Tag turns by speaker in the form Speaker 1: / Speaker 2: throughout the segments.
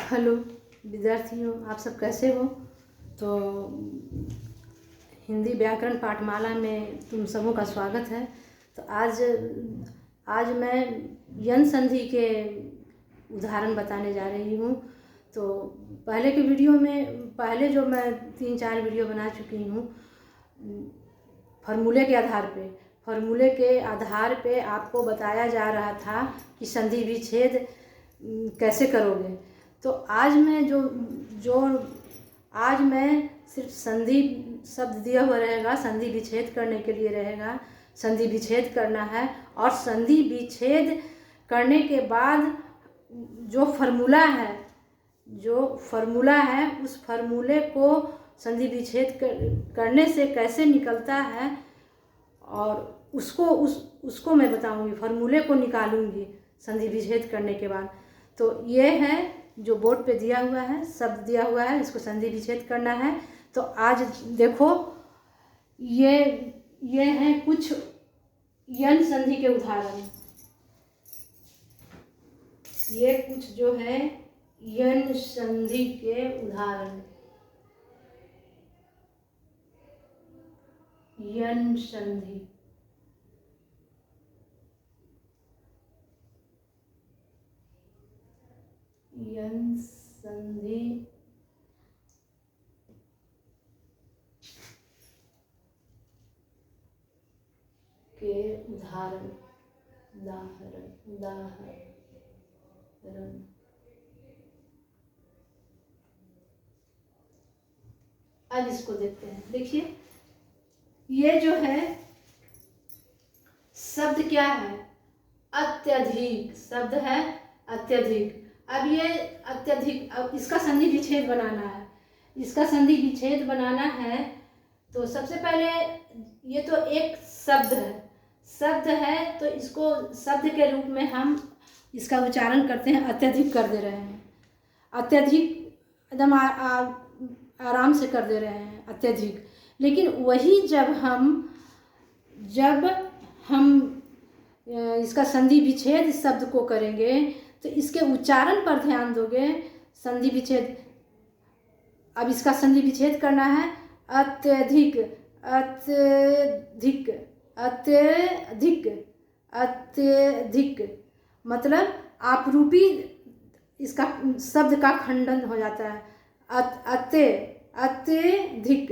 Speaker 1: Hello विद्यार्थियों, आप सब कैसे हो। तो हिंदी व्याकरण पाठमाला में तुम सबों का स्वागत है। तो आज मैं यन संधि के उदाहरण बताने जा रही हूँ। तो पहले के वीडियो में पहले जो मैं 3-4 वीडियो बना चुकी हूँ फॉर्मूले के आधार पे आपको बताया जा रहा था कि संधि विच्छेद कैसे करोगे। तो आज मैं सिर्फ संधि शब्द दिया हुआ रहेगा, संधि विच्छेद करने के लिए रहेगा। संधि विच्छेद करना है और संधि विच्छेद करने के बाद जो फॉर्मूला है उस फॉर्मूले को संधि विच्छेद करने से कैसे निकलता है और उसको मैं बताऊंगी, फॉर्मूले को निकालूंगी संधि विच्छेद करने के बाद। तो ये है जो बोर्ड पे दिया हुआ है, शब्द दिया हुआ है, इसको संधि विच्छेद करना है। तो आज देखो ये हैं कुछ यन संधि के उदाहरण। ये कुछ जो है यन संधि के उदाहरण। यन संधि के उदाहरण। अब इसको देखते हैं। देखिए ये जो है शब्द क्या है, अत्यधिक शब्द है, अत्यधिक। अब ये अत्यधिक, अब इसका संधि विच्छेद बनाना है। तो सबसे पहले ये तो एक शब्द है तो इसको शब्द के रूप में हम इसका उच्चारण करते हैं, अत्यधिक कर दे रहे हैं। अत्यधिक एकदम आराम से कर दे रहे हैं, अत्यधिक। लेकिन वही जब हम इसका संधि विच्छेद शब्द को करेंगे तो इसके उच्चारण पर ध्यान दोगे। संधि विच्छेद, अब इसका संधि विच्छेद करना है। अत्यधिक, अत्यधिक, अत्यधिक, अत्यधिक मतलब आपरूपी इसका शब्द का खंडन हो जाता है। अत्यधिक,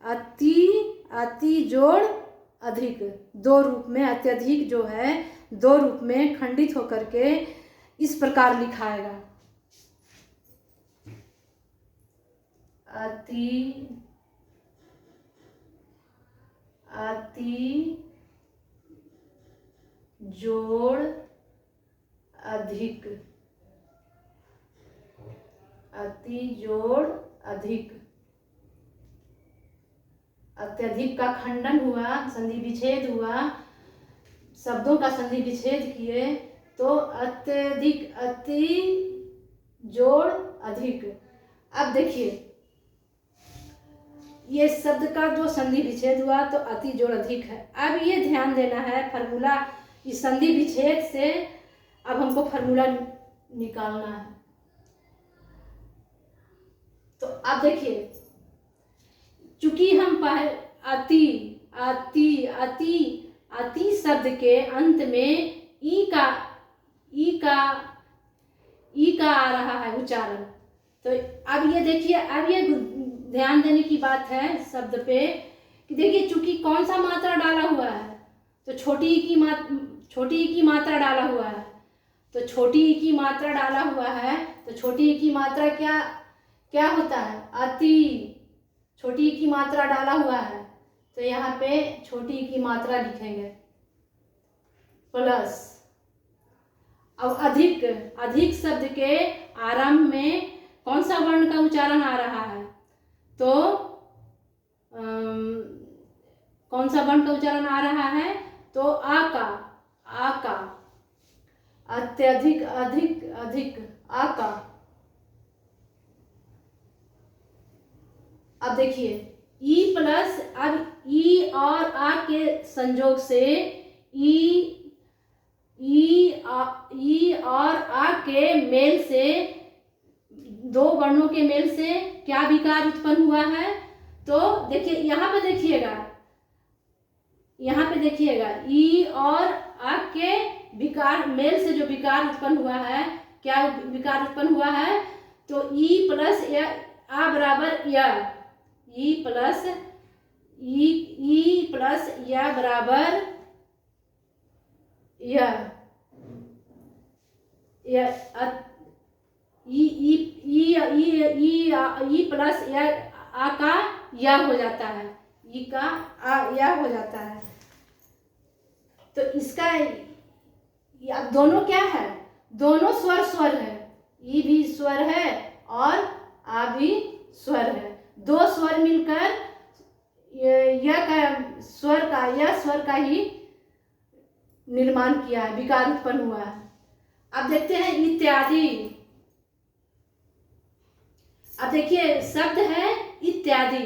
Speaker 1: अति जोड़ अधिक, दो रूप में अत्यधिक जो है दो रूप में खंडित होकर के इस प्रकार लिखाएगा। अति जोड़ अधिक, अति जोड़ अधिक। अत्यधिक का खंडन हुआ, संधि विच्छेद हुआ, शब्दों का संधि विच्छेद किए तो अत्यधिक, अति जोड़ अधिक। अब देखिए ये शब्द का जो संधि विच्छेद हुआ तो अति जोड़ अधिक है। अब ये ध्यान देना है फॉर्मूला, इस संधि विच्छेद से अब हमको फॉर्मूला निकालना है। तो अब देखिए चूंकि हम अति शब्द के अंत में ई का आ रहा है उच्चारण। तो अब ये देखिए, अब ये ध्यान देने की बात है शब्द पे कि देखिए चूंकि कौन सा मात्रा डाला हुआ है, तो छोटी ई की मात्रा डाला हुआ है। तो छोटी ई की मात्रा डाला हुआ है तो छोटी ई की मात्रा क्या होता है, अति। छोटी ई की मात्रा डाला हुआ है तो यहाँ पे छोटी ई की मात्रा लिखेंगे प्लस। अब अधिक शब्द के आरंभ में कौन सा वर्ण का उच्चारण आ रहा है, तो कौन सा वर्ण का उच्चारण आ रहा है, तो आ का। अत्यधिक, अधिक, आ का। अब देखिए ई प्लस, अब ई और आ के संयोग से ई और आ के मेल से दो वर्णों के मेल से क्या विकार उत्पन्न हुआ है। तो देखिए यहाँ पे देखिएगा, यहाँ पे देखिएगा ई और आ के विकार मेल से जो विकार उत्पन्न हुआ है, क्या विकार उत्पन्न हुआ है। तो ई प्लस आ बराबर या, ई प्लस या बराबर या ई प्लस या आ का या हो जाता है, ई का आ या हो जाता है। तो इसका अब दोनों क्या है, दोनों स्वर है, ई भी स्वर है और आ भी स्वर है। दो स्वर मिलकर यह स्वर का ही निर्माण किया है, विकार उत्पन्न हुआ है। अब देखते हैं इत्यादि। अब देखिए शब्द है इत्यादि,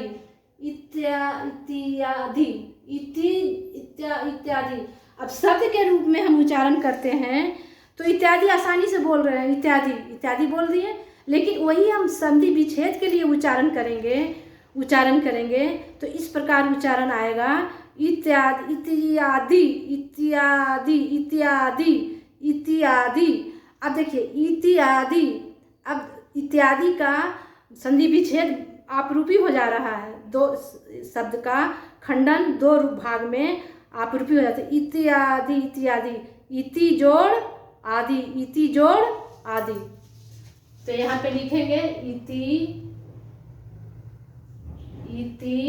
Speaker 1: इत्यादि। अब शब्द के रूप में हम उच्चारण करते हैं तो इत्यादि आसानी से बोल रहे हैं, इत्यादि बोल दिए, लेकिन वही हम संधि विच्छेद के लिए उच्चारण करेंगे तो इस प्रकार उच्चारण आएगा इत्यादि। अब देखिए इत्यादि, अब इत्यादि का संधि विच्छेद आपरूपी हो जा रहा है, दो शब्द का खंडन दो भाग में आपरूपी हो जाता है। इत्यादि, इति जोड़ आदि। तो यहाँ पे लिखेंगे इति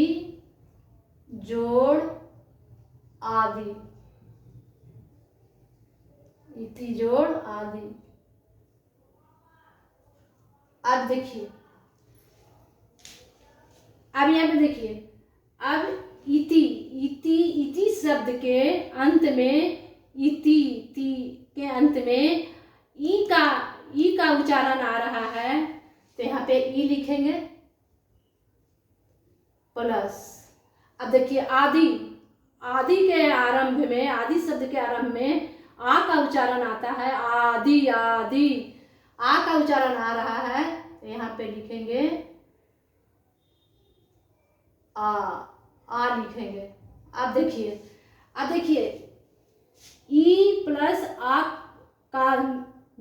Speaker 1: जोड़ आदि, इति जोड़ आदि। अब देखिए, अब यहाँ पे देखिए, अब इति शब्द के अंत में, के अंत में ई का उच्चारण आ रहा है, तो यहाँ पे ई लिखेंगे प्लस। अब देखिए आदि के आरंभ में, आदि शब्द के आरंभ में आ का उच्चारण आता है, आदि आ का उच्चारण आ रहा है, तो यहाँ पे लिखेंगे आ लिखेंगे। अब देखिए ई प्लस आ का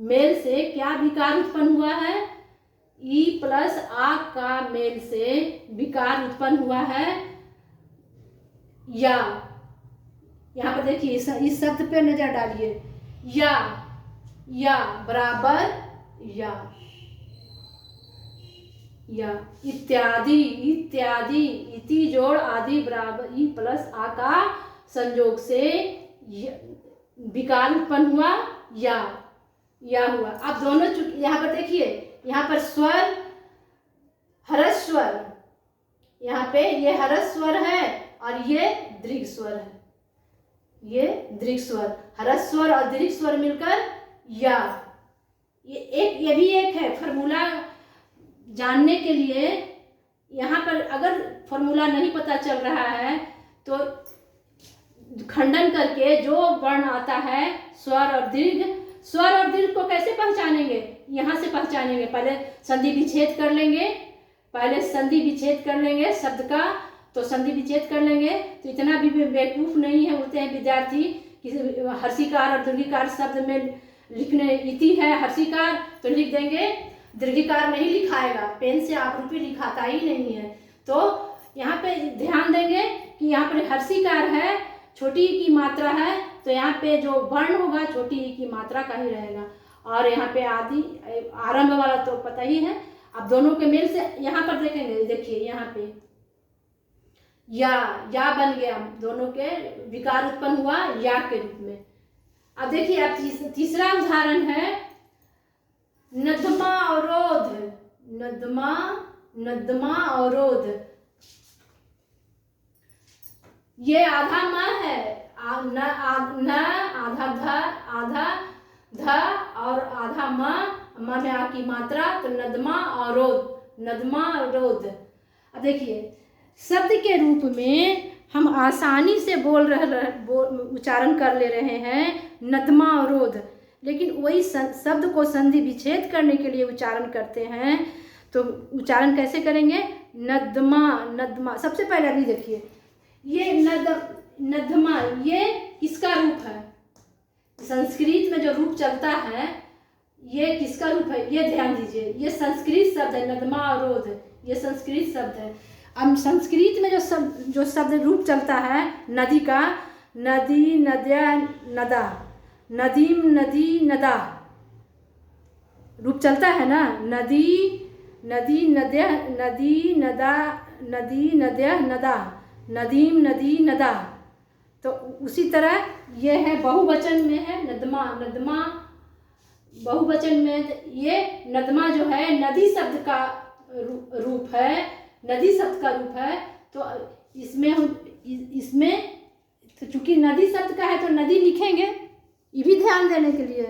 Speaker 1: मेल से क्या विकार उत्पन्न हुआ है, ई प्लस आ का मेल से विकार उत्पन्न हुआ है या। यहाँ पर देखिए इस शब्द पे नजर डालिए, या बराबर या इत्यादि, इति जोड़ आदि बराबर ई प्लस आ का संयोग से विकार उत्पन्न हुआ या हुआ। अब दोनों यहाँ पर देखिए, यहाँ पर स्वर हरस स्वर, यहाँ पे ये हरस स्वर है और ये दीर्घ स्वर है, ये दीर्घ स्वर, हरस स्वर और दीर्घ स्वर मिलकर या। ये भी एक है फॉर्मूला जानने के लिए। यहाँ पर अगर फॉर्मूला नहीं पता चल रहा है तो खंडन करके जो वर्ण आता है स्वर और दीर्घ को कैसे पहचानेंगे, यहाँ से पहचानेंगे। पहले संधि विच्छेद कर लेंगे शब्द का, तो संधि विच्छेद कर लेंगे। तो इतना भी बेवकूफ नहीं है होते हैं विद्यार्थी कि हर्षिकार और दीर्घिकार शब्द में लिखने, इति है हर्षिकार तो लिख देंगे, दीर्घिकार नहीं लिखाएगा, पेन से आपरूपी लिखाता ही नहीं है। तो यहाँ पे ध्यान देंगे कि यहाँ पर हर्षिकार है, छोटी ई की मात्रा है, तो यहाँ पे जो वर्ण होगा छोटी ई की मात्रा का ही रहेगा। और यहाँ पे आदि आरंभ वाला तो पता ही है। अब दोनों के मेल से यहाँ पर देखेंगे, देखिए यहाँ पे या बन गया, दोनों के विकार उत्पन्न हुआ या के रूप में। अब देखिए, अब तीसरा उदाहरण है नदमा अवरोध। ये आधा म है, न आधा ध और आधा म में आ की मात्रा, तो नदमा अवरोध। अब देखिए शब्द के रूप में हम आसानी से उच्चारण कर ले रहे हैं नदमा अवरोध, लेकिन वही शब्द को संधि विच्छेद करने के लिए उच्चारण करते हैं तो उच्चारण कैसे करेंगे? नदमा, नदमा। सबसे पहले अभी देखिए, ये नदमा ये किसका रूप है? संस्कृत में जो रूप चलता है ये किसका रूप है? ये ध्यान दीजिए, ये संस्कृत शब्द है, नदमा अवरोध, ये संस्कृत शब्द है। अब संस्कृत में जो शब्द रूप चलता है नदी का, नदी, नद्या, नदा, नदीम, नदी, नदा रूप चलता है ना। नदी, नदी, नद्या, नदी, नदा, नदी, नद्या, नदा, नदीम, नदी, नदा। तो उसी तरह ये है बहुवचन में है नदमा, नदमा बहुवचन में। ये नदमा जो है नदी शब्द का रूप है, नदी शब्द का रूप है। तो इसमें तो चूंकि नदी शब्द का है तो नदी लिखेंगे, ये भी ध्यान देने के लिए।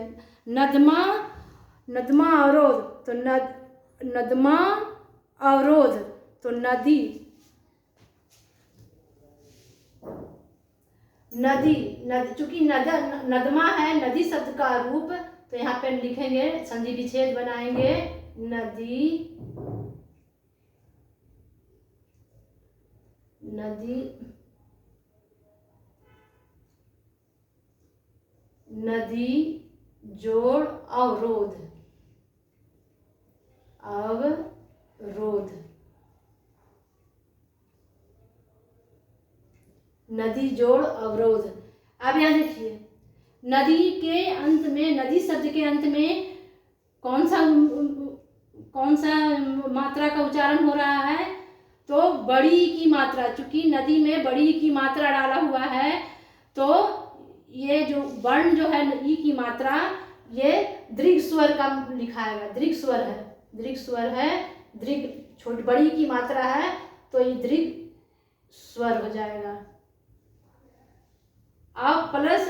Speaker 1: नदमा, नदमा अवरोध, तो नदमा अवरोध, तो नदी, नदी, चूंकि नदमा है नदी शब्द का रूप, तो यहाँ पे लिखेंगे, संधि विच्छेद बनाएंगे, नदी, नदी, नदी जोड़ अवरोध, अवरोध, नदी जोड़ अवरोध। अब यहाँ देखिए, नदी के अंत में, नदी शब्द के अंत में कौन सा मात्रा का उच्चारण हो रहा है? तो बड़ी की मात्रा। चूंकि नदी में बड़ी की मात्रा डाला हुआ है, तो ये जो वर्ण जो है ई की मात्रा, ये दीर्घ स्वर का लिखाएगा, दीर्घ स्वर है, दीर्घ स्वर है, दीर्घ छोटी बड़ी की मात्रा है, तो ये दीर्घ स्वर हो जाएगा। अब प्लस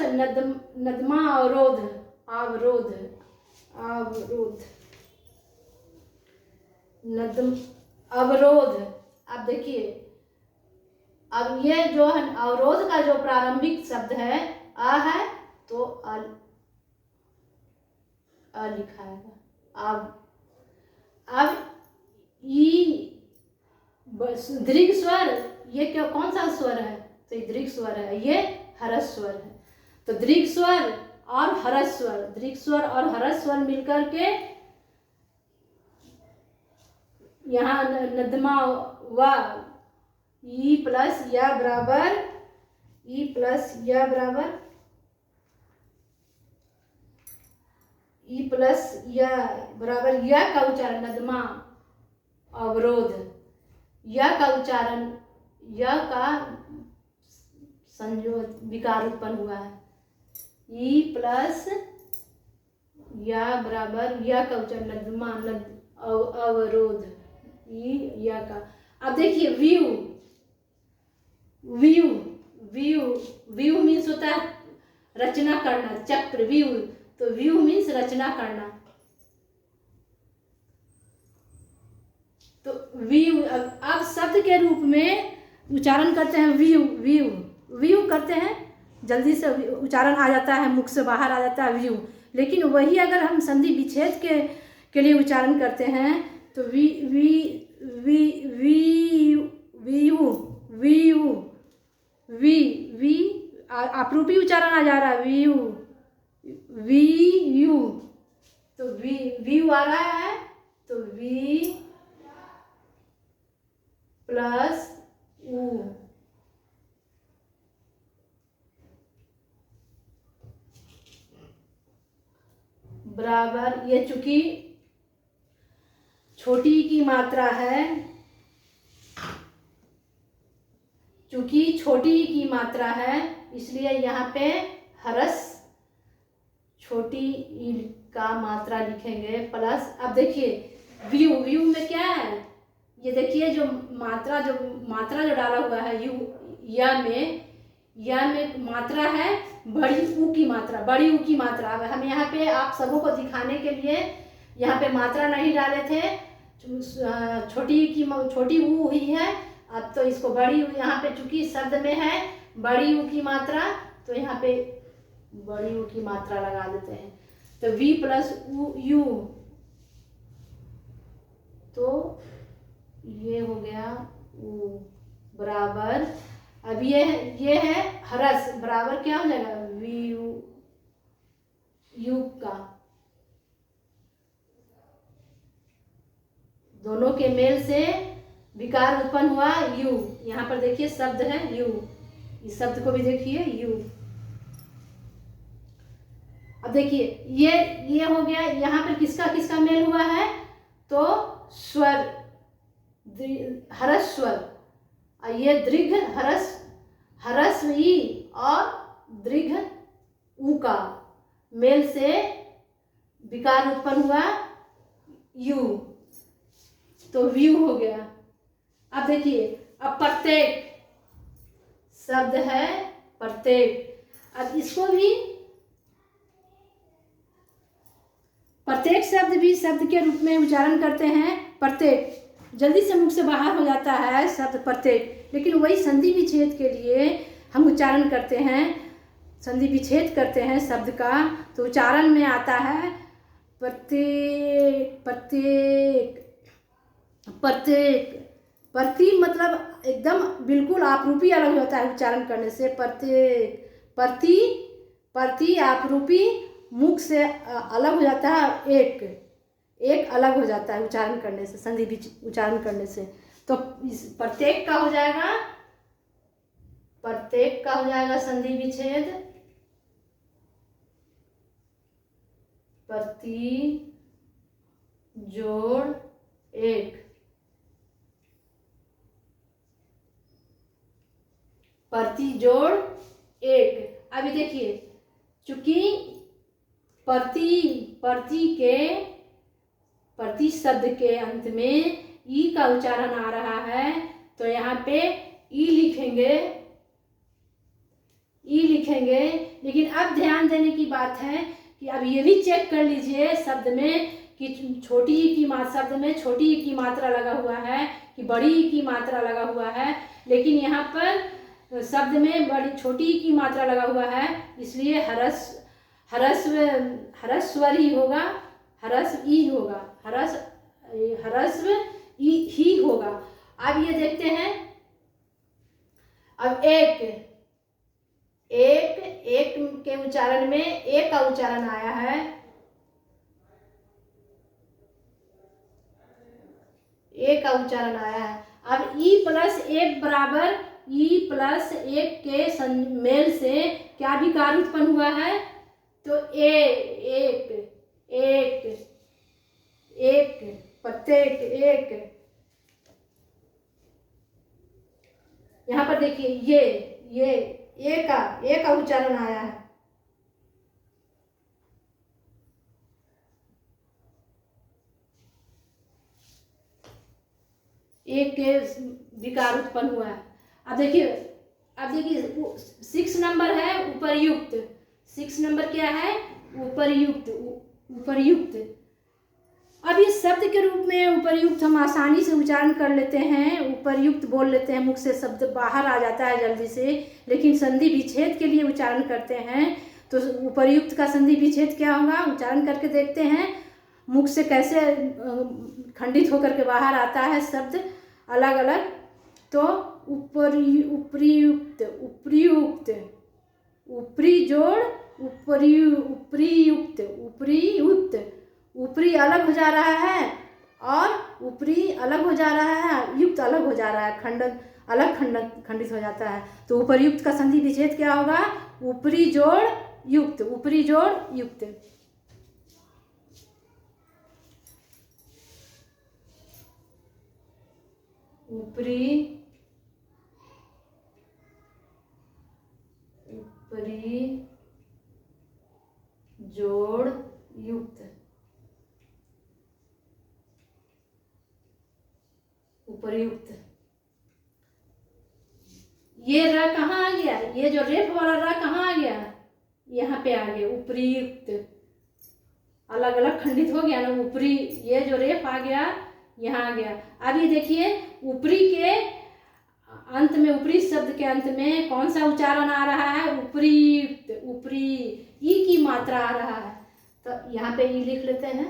Speaker 1: नदमा अवरोध, अवरोध, अवरोध, नदम अवरोध। अब देखिए, अब ये जो है अवरोध का जो प्रारंभिक शब्द है आ है, तो अ लिखा है। अब ई दीर्घ स्वर, ये क्या कौन सा स्वर है? तो ये दीर्घ स्वर है, ये हरस स्वर है। तो दीर्घ स्वर और हरस स्वर, दीर्घ स्वर और हरस स्वर मिलकर के यहाँ नदमा व ई प्लस या बराबर, ई प्लस या बराबर, ई प्लस या बराबर या का उच्चारण, नदमा अवरोध, या का उच्चारण, या का संयोग विकार उत्पन्न हुआ है। ई प्लस या बराबर या का उच्चारण, नदमा, अवरोध, ई या का। अब देखिए view, view, view, view means होता है रचना करना, चक्र, व्यू। तो व्यू मीन्स रचना करना। तो व्यू, अब शब्द के रूप में उच्चारण करते हैं व्यू, व्यू, व्यू करते हैं, जल्दी से उच्चारण आ जाता है, मुख से बाहर आ जाता है व्यू। लेकिन वही अगर हम संधि विच्छेद के लिए उच्चारण करते हैं तो v v v v view, view, v v आपरूपी उच्चारण आ जा रहा है, व्यू, वी यू। तो वी व्यू आ रहा है, तो वी प्लस ऊ, बराबर, ये चूंकि छोटी की मात्रा है, चूंकि छोटी की मात्रा है, इसलिए यहाँ पे हरस छोटी ई का मात्रा लिखेंगे प्लस। अब देखिए व्यू, व्यू में क्या है? ये देखिए जो मात्रा जो डाला हुआ है यू, या में मात्रा है बड़ी ऊ की मात्रा, बड़ी ऊ की मात्रा। अब हम यहाँ पे आप सबों को दिखाने के लिए यहाँ पे मात्रा नहीं डाले थे, छोटी ऊ हुई है। अब तो इसको बड़ी ऊ, यहाँ पे चूंकि शब्द में है बड़ी ऊ की मात्रा, तो यहाँ पे बड़ी ऊ की मात्रा लगा देते हैं। तो वी प्लस यू, तो ये हो गया ऊ बराबर, अब ये है हरस बराबर क्या हो जाएगा वी यू का, दोनों के मेल से विकार उत्पन्न हुआ यू। यहाँ पर देखिए शब्द है यू, इस शब्द को भी देखिए यू। अब देखिए ये हो गया, यहाँ पर किसका किसका मेल हुआ है, तो स्वर हरस स्वर, और ये दीर्घ हरस ई और दीर्घ ऊ का मेल से विकार उत्पन्न हुआ यू, तो व्यू हो गया। अब देखिए, अब प्रत्येक शब्द है प्रत्येक, अब इसको भी प्रत्येक शब्द भी शब्द के रूप में उच्चारण करते हैं। प्रत्येक जल्दी से मुख से बाहर हो जाता है शब्द प्रत्येक, लेकिन वही संधि विच्छेद के लिए हम उच्चारण करते हैं, संधि विच्छेद करते हैं शब्द का, तो उच्चारण में आता है प्रत्येक प्रत्येक प्रत्येक। प्रति मतलब एकदम बिल्कुल आपरूपी अलग होता है उच्चारण करने से, प्रत्येक प्रति प्रति आपरूपी मुख से अलग हो जाता है, एक अलग हो जाता है उच्चारण करने से, संधि उच्चारण करने से। तो इस प्रत्येक का हो जाएगा, प्रत्येक का हो जाएगा संधि विच्छेद प्रति जोड़ एक, प्रति जोड़ एक। अभी देखिए, चूंकि प्रति शब्द के अंत में ई का उच्चारण आ रहा है, तो यहाँ पे ई लिखेंगे। लेकिन अब ध्यान देने की बात है कि अब ये भी चेक कर लीजिए शब्द में कि छोटी ई की मात्रा, शब्द में छोटी ई की मात्रा लगा हुआ है कि बड़ी ई की मात्रा लगा हुआ है, लेकिन यहाँ पर शब्द में बड़ी छोटी ई की मात्रा लगा हुआ है, इसलिए हरस्वर ही होगा, हरस ई होगा, हरस्व ही होगा। अब ये देखते हैं, अब एक के उच्चारण में एक का उच्चारण आया है, एक का उच्चारण आया है। अब ई प्लस एक बराबर ई प्लस एक के मेल से क्या विकार उत्पन्न हुआ है, तो एक प्रत्येक एक। यहाँ पर देखिए ये ए का उच्चारण आया है, एक के विकार उत्पन्न हुआ है। अब देखिए 6 नंबर है उपरयुक्त, 6 नंबर क्या है उपरयुक्त। अब इस शब्द के रूप में उपरयुक्त हम आसानी से उच्चारण कर लेते हैं, उपरयुक्त बोल लेते हैं, मुख से शब्द बाहर आ जाता है जल्दी से। लेकिन संधि विच्छेद के लिए उच्चारण करते हैं, तो उपरयुक्त का संधि विच्छेद क्या होगा, उच्चारण करके देखते हैं मुख से कैसे खंडित होकर के बाहर आता है शब्द अलग अलग। तो उपरियुक्त, ऊपरी जोड़ उपरियुक्त, ऊपरी अलग हो जा रहा है और ऊपरी अलग हो जा रहा है, युक्त अलग हो जा रहा है, खंडित हो जाता है। तो उपरयुक्त का संधि विच्छेद क्या होगा, ऊपरी जोड़ युक्त, ऊपरी जोड़ युक्त। ऊपरी जोड़ युक्त, उपरयुक्त। ये र कहाँ आ गया, ये जो रेफ वाला र कहाँ आ गया, यहाँ पे आ गया उपरयुक्त, अलग अलग खंडित हो गया ना ऊपरी, ये जो रेफ आ गया यहाँ आ गया। अब ये देखिए ऊपरी के अंत में, ऊपरी शब्द के अंत में कौन सा उच्चारण आ रहा है, उपरयुक्त, ऊपरी ई की मात्रा आ रहा है, तो यहाँ पे ई लिख लेते हैं।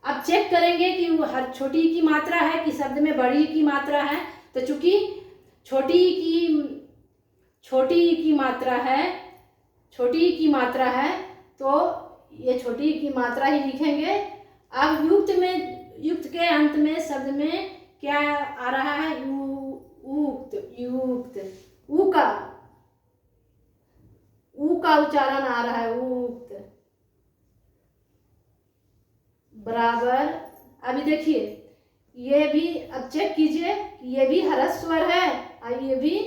Speaker 1: अब चेक करेंगे कि वो हर छोटी की मात्रा है कि शब्द में बड़ी की मात्रा है। तो चूंकि छोटी की मात्रा है तो ये छोटी की मात्रा ही लिखेंगे। अब युक्त के अंत में शब्द में क्या आ रहा है? युक्त। ऊ का उच्चारण आ रहा है, उक्त बराबर। अभी देखिए ये भी, अब चेक कीजिए, ये भी हरस स्वर है और ये भी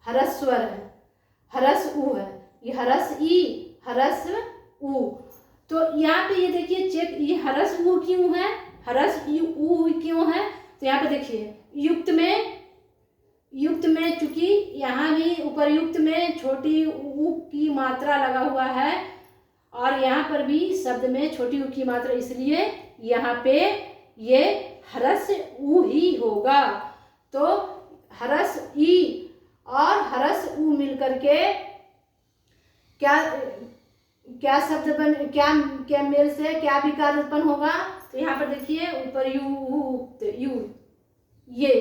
Speaker 1: हरस स्वर है, हरस ऊ है। ये हरस ई, हरस ऊ। तो यहाँ पे ये देखिए चेक, ये हरस ऊ क्यों है, हरस ऊ क्यों है? तो यहाँ पे देखिए युक्त में चूंकि यहाँ भी उपरयुक्त में छोटी ऊ की मात्रा लगा हुआ है और यहाँ पर भी शब्द में छोटी ऊ की मात्रा, इसलिए यहाँ पे ये हरस ऊ ही होगा। तो हरस ई और हरस ऊ मिलकर के क्या शब्द क्या मेल से क्या विकार उत्पन्न होगा? तो यहाँ पर देखिए उपरयुक्त, ये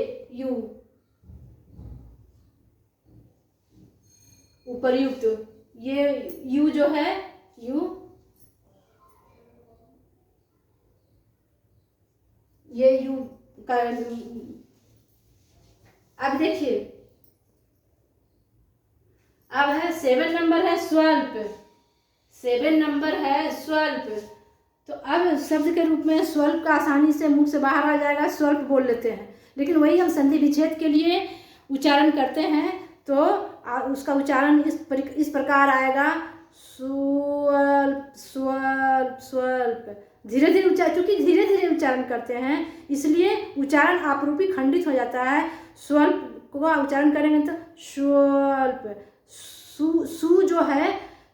Speaker 1: उपरयुक्त, ये यू जो है ये यू का। अब देखिए अब है 7 नंबर है स्वल्प। 7 नंबर है स्वल्प। तो अब शब्द के रूप में स्वल्प का आसानी से मुख से बाहर आ जाएगा, स्वल्प बोल लेते हैं। लेकिन वही हम संधि विच्छेद के लिए उच्चारण करते हैं तो उसका उच्चारण इस प्रकार आएगा, स्वल्प स्वल्प स्वल्प। धीरे धीरे चूंकि धीरे धीरे उच्चारण करते हैं इसलिए उच्चारण आपरूपी खंडित हो जाता है। स्वल्प को उच्चारण करेंगे तो स्वल्प।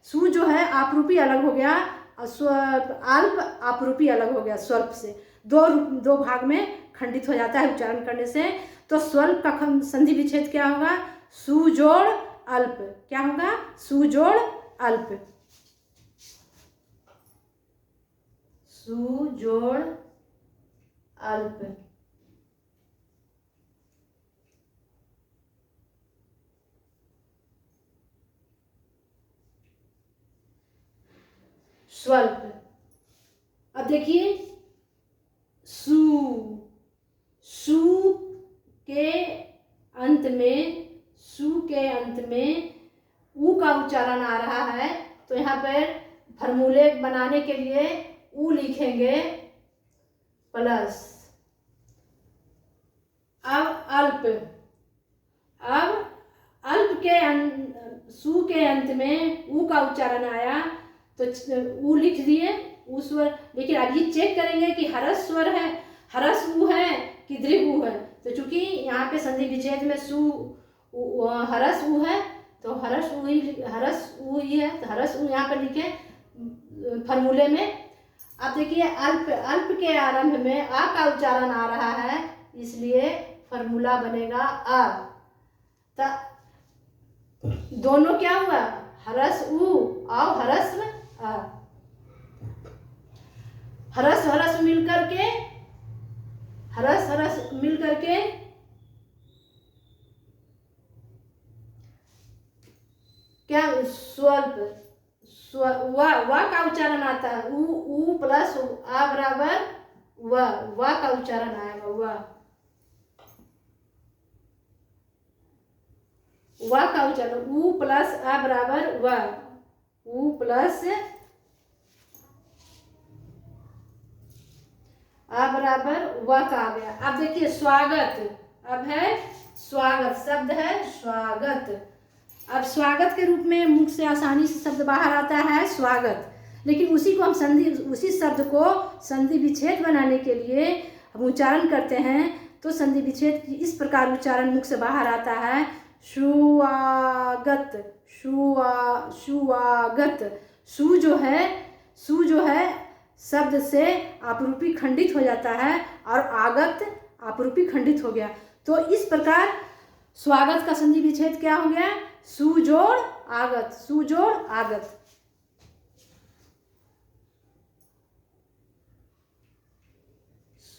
Speaker 1: सु जो है आपरूपी अलग हो गया और स्वल्प अल्प आपरूपी अलग हो गया। स्वल्प से दो भाग में खंडित हो जाता है उच्चारण करने से। तो स्वल्प का संधि विच्छेद क्या होगा? सु जोड़ अल्प। क्या होगा? सु जोड़ अल्प। सु जोड़ अल्प। स्वल्प। अब देखिए सु के अंत में ऊ का उच्चारण आ रहा है। तो यहाँ पर फॉर्मूले बनाने के लिए ऊ लिखेंगे प्लस। अब अल्प के सु के अंत में ऊ का उच्चारण आया तो ऊ लिख दिए, ऊ स्वर। लेकिन अब ये चेक करेंगे कि हरस स्वर है, हरस ऊ है कि दीर्घ ऊ है। तो चूंकि यहाँ पे संधि विच्छेद में हरस ऊ है तो हरस ऊ ही है। तो हरस ऊ यहाँ पर लिखे फॉर्मूले में। अब देखिए अल्प के आरंभ में आ का उच्चारण आ रहा है इसलिए फॉर्मूला बनेगा आ। तो दोनों क्या हुआ? हरस ऊ और हरस आ। हरस मिलकर के क्या? स्वल्प। वा का उच्चारण आता है, ऊ प्लस आ बराबर वा का उच्चारण आएगा। वा का उच्चारण ऊ प्लस आ बराबर ऊ प्लस आ बराबर व का आ गया। अब देखिए स्वागत। अब है स्वागत, शब्द है स्वागत। अब स्वागत के रूप में मुख से आसानी से शब्द बाहर आता है स्वागत। लेकिन उसी शब्द को संधि विच्छेद बनाने के लिए हम उच्चारण करते हैं तो संधि विच्छेद की इस प्रकार उच्चारण मुख से बाहर आता है, शुआगत। शुआगत। सु जो है शब्द से आपरूपी खंडित हो जाता है और आगत आपरूपी खंडित हो गया। तो इस प्रकार स्वागत का संधि विच्छेद क्या हो गया? सु जोड़ आगत, सु जोड़ आगत।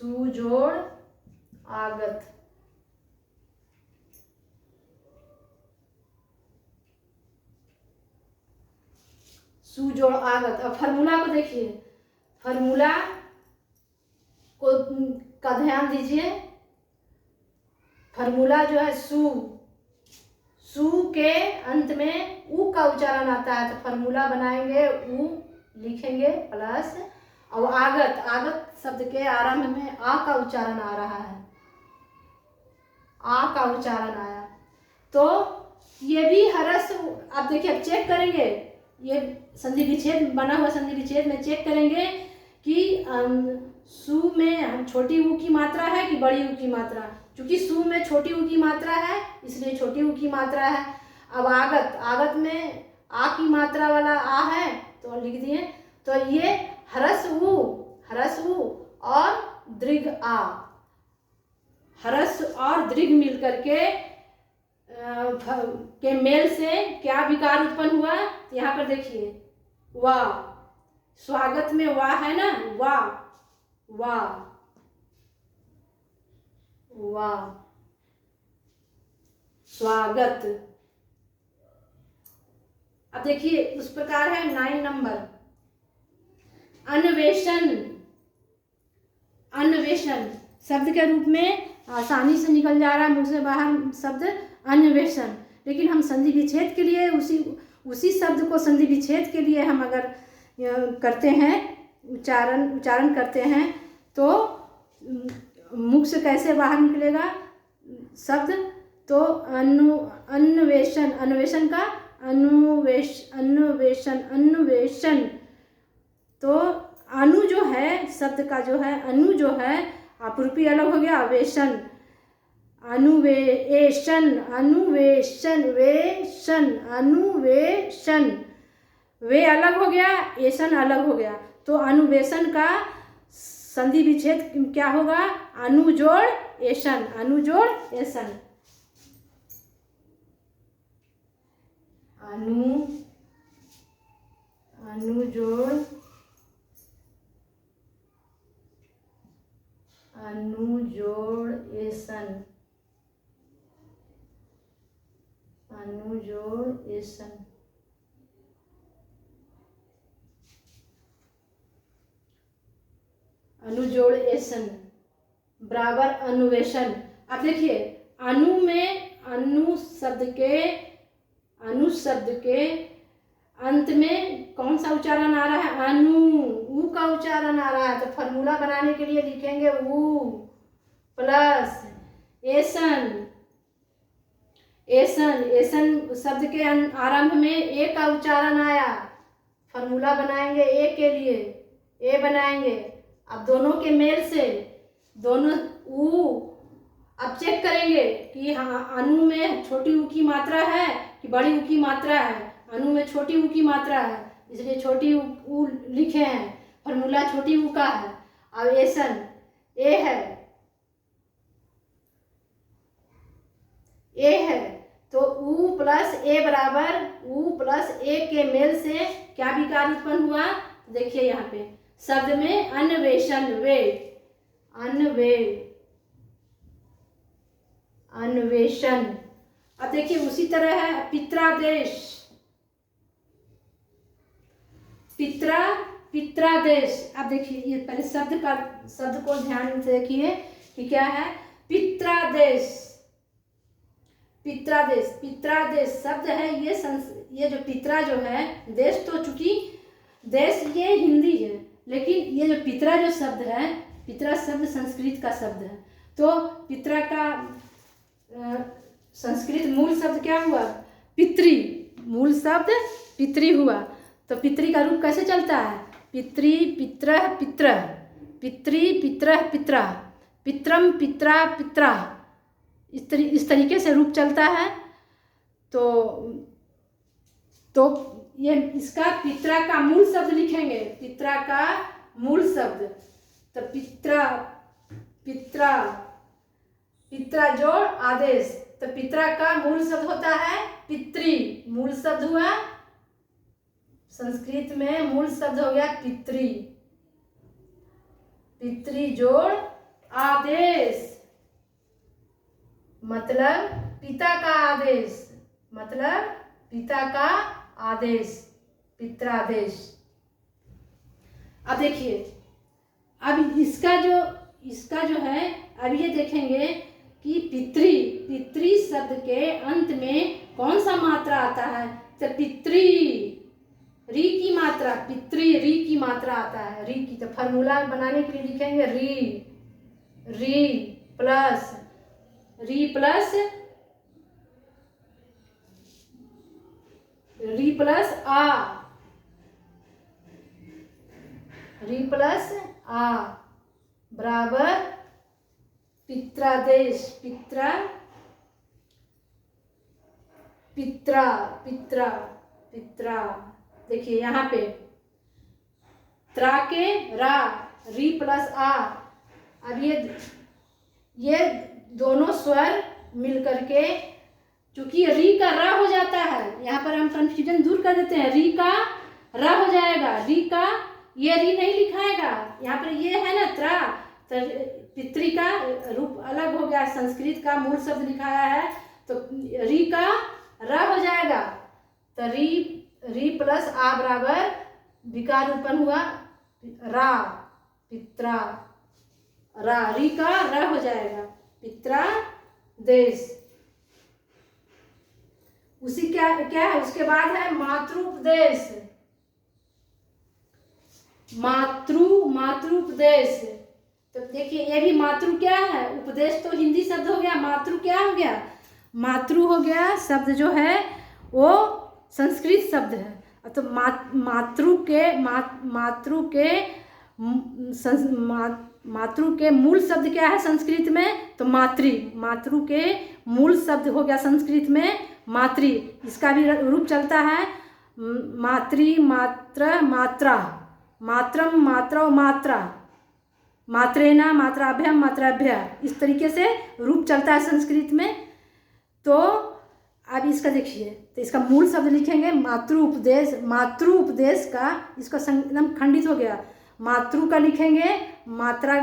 Speaker 1: सु जोड़ आगत। सु जोड़ आगत। अब फार्मूला को देखिए, फार्मूला को का ध्यान दीजिए। फार्मूला जो है सु के अंत में उ का उच्चारण आता है, तो फार्मूला बनाएंगे, उ लिखेंगे प्लस, और आगत शब्द के आरंभ में आ का उच्चारण आ रहा है, आ का उच्चारण आया, तो ये भी हरस। आप देखिए, अब चेक करेंगे, ये संधि विच्छेद बना हुआ, संधि विच्छेद में चेक करेंगे कि सु में छोटी ऊ की मात्रा है कि बड़ी ऊ की मात्रा। क्योंकि सु में छोटी ऊ की मात्रा है, इसलिए छोटी ऊ की मात्रा है। अब आगत में आ की मात्रा वाला आ है, तो लिख दिए। तो ये हरस उ और दीर्घ आ, हरस और दीर्घ मिल करके के मेल से क्या विकार उत्पन्न हुआ, यहाँ पर देखिए, वाह। स्वागत में वाह है ना, वाह वाह वाह, स्वागत। अब देखिए उस प्रकार है 9 नंबर, अन्वेषण शब्द के रूप में आसानी से निकल जा रहा है मुंह से बाहर शब्द अन्वेषण। लेकिन हम संधि विच्छेद के लिए उसी शब्द को संधि विच्छेद के लिए हम अगर करते हैं, उच्चारण करते हैं, तो मुख से कैसे बाहर निकलेगा शब्द, तो अन्वेषण का अन्वेषण। तो अनु जो है, शब्द का जो है अनु जो है, अपरूपी अलग हो गया, वेशन, अनुवेशन, वे अलग हो गया, एशन अलग हो गया। तो अनुवेशन का संधि विच्छेद क्या होगा, अनु जोड़ एशन, अनु जोड़ एशन, अनु जोड़ एशन, अनु जोड़ एशन। अनुजोड़ एशन बराबर अनुवेशन। अब देखिए, अनु में अनु शब्द के अंत में कौन सा उच्चारण आ रहा है, अनु, ऊ का उच्चारण आ रहा है। तो फार्मूला बनाने के लिए लिखेंगे ऊ प्लस एशन शब्द के आरंभ में ए का उच्चारण आया, फार्मूला बनाएंगे ए के लिए, ए बनाएंगे। अब दोनों के मेल से दोनों ऊ, अब चेक करेंगे कि हाँ अनु में छोटी ऊ की मात्रा है कि बड़ी ऊ की मात्रा है। अनु में छोटी ऊ की मात्रा है, इसलिए छोटी ऊ लिखे हैं, फार्मूला छोटी ऊ का है। अब एशन ए है, तो ऊ प्लस ए बराबर, ऊ प्लस ए के मेल से क्या विकार उत्पन्न हुआ, देखिए यहाँ पे शब्द में अन्वेषण, अन्वेषण। अब देखिए उसी तरह है पित्रादेश। अब देखिए ये पहले शब्द को ध्यान से देखिए कि क्या है, पित्रादेश शब्द है। ये जो पित्रा जो है, देश तो चूंकि देश ये हिंदी है, लेकिन ये जो पित्रा जो शब्द है, पित्रा शब्द संस्कृत का शब्द है। तो पित्रा का संस्कृत मूल शब्द क्या हुआ, पितृ, मूल शब्द पितृ हुआ। तो पितृ का रूप कैसे चलता है, पितृ पित्रः पित्रः, पितृ पित्रः पित्रा, पित्रम पित्रा पित्रा, इस तरीके से रूप चलता है। तो ये इसका पित्रा का मूल शब्द लिखेंगे, पित्रा का मूल शब्द। तो पित्रा जोड़ आदेश, तो पित्रा का मूल शब्द होता है पितृ, मूल शब्द हुआ संस्कृत में, मूल शब्द हो गया पितृ जोड़ आदेश मतलब पिता का आदेश, मतलब पिता का आदेश, पित्रादेश। अब देखिए, अब इसका जो है, अब ये देखेंगे कि पितृ शब्द के अंत में कौन सा मात्रा आता है, तो पितृ, री की मात्रा, री की मात्रा आता है, री की। तो फॉर्मूला बनाने के लिए लिखेंगे री प्लस आ बराबर पित्रादेश, पित्रा। देखिए यहाँ पे त्रा के रा, री प्लस आ। अब ये दोनों स्वर मिल करके, चूंकि री का रा हो जाता है, यहाँ पर हम कंफ्यूजन दूर कर देते हैं, री का रा हो जाएगा, री का ये री नहीं लिखाएगा, यहाँ पर ये है ना त्रा, तो पितृ का रूप अलग हो गया, संस्कृत का मूल शब्द लिखाया है, तो री का रा हो जाएगा। तो री प्लस आ बराबर विकार उत्पन्न हुआ रा, पित्रा, रा, री का रा हो जाएगा, पित्रा देश। उसी क्या है, उसके बाद है मातृपदेश, मातृपदेश। तो देखिए ये भी मातृ क्या है, उपदेश तो हिंदी शब्द हो गया, मातृ क्या हो गया, मातृ हो गया शब्द जो है वो संस्कृत शब्द है। तो मातृ के मूल शब्द क्या है संस्कृत में, तो मातृ के मूल शब्द हो गया संस्कृत में मातृ। इसका भी रूप चलता है मात्रा, मात्रम, मात्रा, मात्रेना, मात्राभ्याम, मात्राभ्या, इस तरीके से रूप चलता है संस्कृत में। तो अब इसका देखिए, तो इसका मूल शब्द लिखेंगे मातृ उपदेश का, इसका एकदम खंडित हो गया, मातृ का लिखेंगे मात्रा,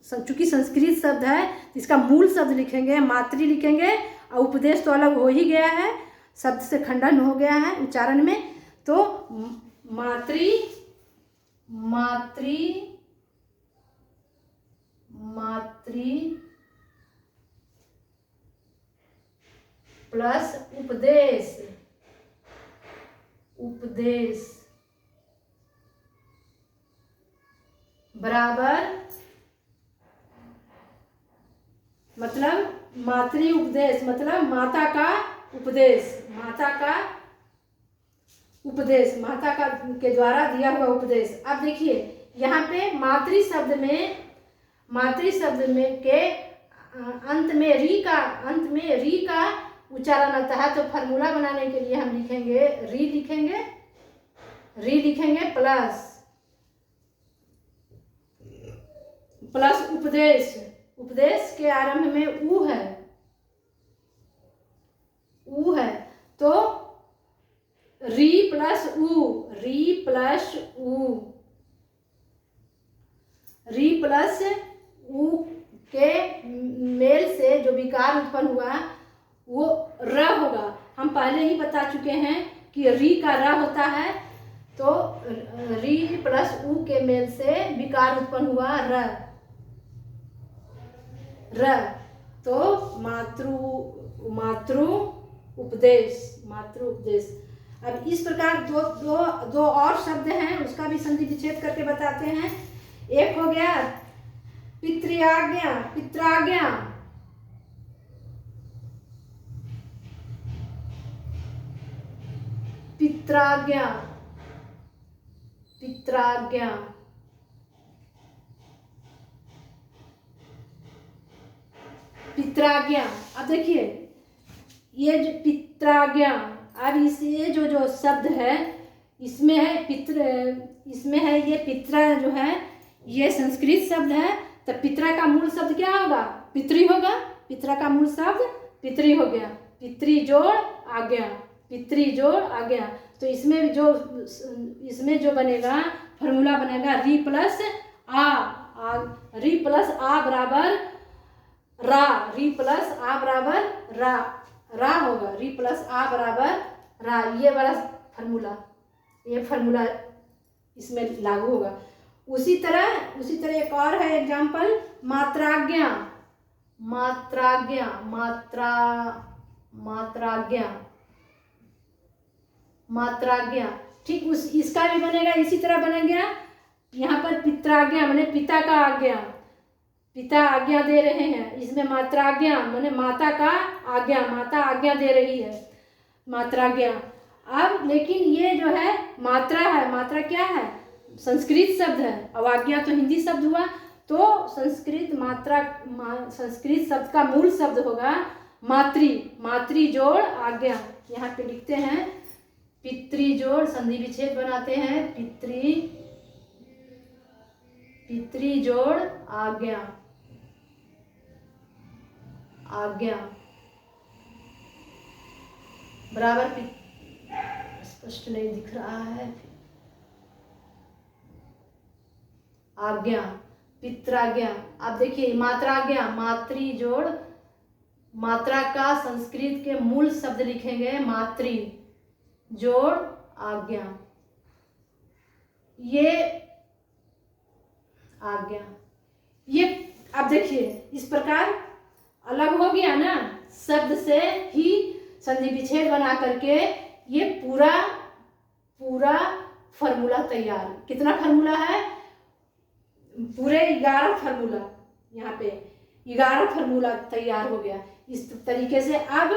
Speaker 1: चूंकि संस्कृत शब्द है तो इसका मूल शब्द लिखेंगे मातृ लिखेंगे, और उपदेश तो अलग हो ही गया है, शब्द से खंडन हो गया है उच्चारण में। तो मातृ प्लस उपदेश बराबर, मतलब मातृ उपदेश मतलब माता का उपदेश, माता का के द्वारा दिया हुआ उपदेश। अब देखिए यहाँ पे मातृ शब्द में के अंत में री का उच्चारण आता है। तो फार्मूला बनाने के लिए हम लिखेंगे री लिखेंगे प्लस उपदेश के आरंभ में ऊ है, तो री प्लस ऊ के मेल से जो विकार उत्पन्न हुआ वो र होगा। हम पहले ही बता चुके हैं कि री का र होता है, तो री प्लस ऊ के मेल से विकार उत्पन्न हुआ र, तो मातृ उपदेश। अब इस प्रकार दो और शब्द हैं, उसका भी संधि विच्छेद करके बताते हैं। एक हो गया पित्राज्ञा, अब देखिए ये जो पित्राज्ञा, अब ये जो शब्द है इसमें है ये पित्रा जो है ये संस्कृत शब्द है। तो पित्रा का मूल शब्द क्या होगा, पितृ होगा। पित्रा का मूल शब्द पितृ हो गया, पितृ जोड़ आज्ञा। तो इसमें जो बनेगा फार्मूला बनेगा री प्लस आ आ, री प्लस आ बराबर रा, री प्लस आ बराबर रा होगा, री प्लस आ बराबर रा। ये वाला फार्मूला, ये फार्मूला इसमें लागू होगा। उसी तरह एक और है एग्जाम्पल, मात्राज्ञा, मात्राज्ञा, मात्राज्ञा, ठीक इसका भी बनेगा, इसी तरह बनेगा। यहाँ पर पित्राज्ञा माने पिता का आज्ञा, पिता आज्ञा दे रहे हैं, इसमें मात्राज्ञा माने माता का आज्ञा, माता आज्ञा दे रही है, मात्राज्ञा। अब लेकिन ये जो है मात्रा है, मात्रा क्या है, संस्कृत शब्द है, अब आज्ञा तो हिंदी शब्द हुआ, तो संस्कृत मात्रा, संस्कृत शब्द का मूल शब्द होगा मातृ, मातृ जोड़ आज्ञा। यहाँ पे लिखते हैं पितृ जोड़, संधि विच्छेद बनाते हैं, पितृ जोड़ आज्ञा, आज्ञा बराबर, स्पष्ट नहीं दिख रहा है, आज्ञा, पित्राज्ञा। अब देखिए मात्राज्ञा, मातृ जोड़ मात्रा का संस्कृत के मूल शब्द लिखेंगे मातृ जोड़ आज्ञा, ये आज्ञा। ये अब देखिए इस प्रकार अलग हो गया ना, शब्द से ही संधि विच्छेद बना करके ये पूरा फार्मूला तैयार। कितना फार्मूला है, पूरे 11 फार्मूला, यहाँ पे 11 फार्मूला तैयार हो गया। इस तरीके से अब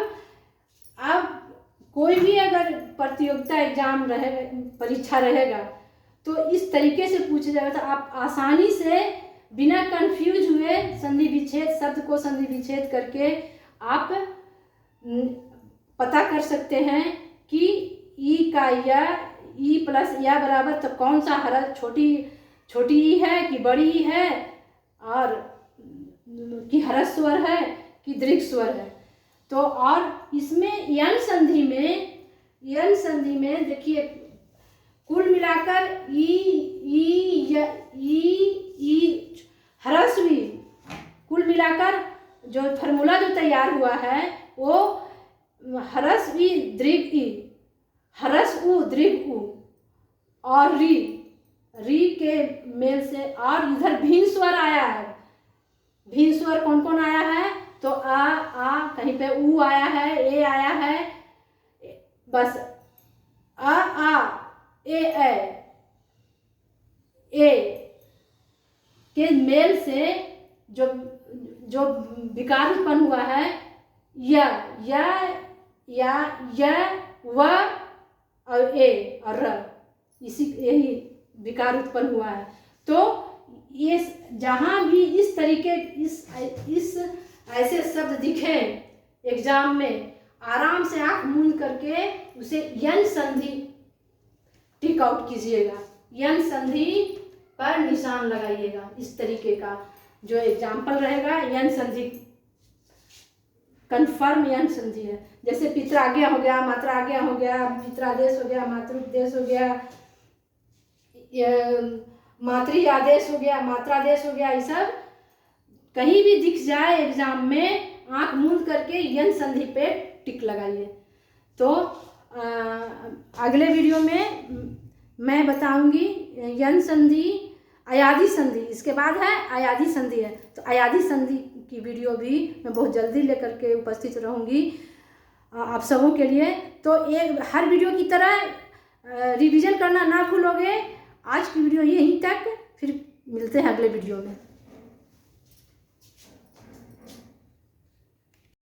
Speaker 1: कोई भी अगर प्रतियोगिता एग्जाम रहेगा, परीक्षा रहेगा, तो इस तरीके से पूछा जाएगा, तो आप आसानी से बिना कंफ्यूज हुए संधि विच्छेद, शब्द को संधि विच्छेद करके आप पता कर सकते हैं कि ई का या ई प्लस या बराबर, तो कौन सा हरफ, छोटी ई है कि बड़ी ई है, और कि हरस स्वर है कि दीर्घ स्वर है। तो और इसमें यन संधि में देखिए कुल मिलाकर ई हरस्व ई, कुल मिलाकर जो फार्मूला जो तैयार हुआ है वो हरस्व ई दीर्घ ई, हरस उ दीर्घ उ, और री के मेल से, और इधर भिन्न स्वर आया है। भिन्न स्वर कौन कौन आया है, तो आ कहीं पे उ आया है, ए आया है, बस आ ए के मेल से जो विकार उत्पन्न हुआ है, या व और ए और र, यही विकार उत्पन्न हुआ है। तो ये जहाँ भी इस तरीके इस ऐसे शब्द दिखे एग्जाम में, आराम से आंख मूंद करके उसे यन संधि टिक आउट कीजिएगा, यन संधि पर निशान लगाइएगा। इस तरीके का जो एग्जाम्पल रहेगा, यन संधि कन्फर्म यन संधि है। जैसे पित्राज्ञा हो गया, मात्राज्ञा हो गया, पित्रादेश हो गया, मातृपदेश हो गया, मातृ आदेश हो गया, मात्रादेश हो गया, ये सब कहीं भी दिख जाए एग्जाम में, आंख मूंद करके यन संधि पे टिक लगाइए। तो अगले वीडियो में मैं बताऊंगी यन संधि, अयादी संधि, इसके बाद है अयादी संधि है, तो अयादी संधि की वीडियो भी मैं बहुत जल्दी लेकर के उपस्थित रहूंगी आप सबों के लिए। तो एक हर वीडियो की तरह रिवीजन करना ना भूलोगे। आज की वीडियो यहीं तक, फिर मिलते हैं अगले वीडियो में।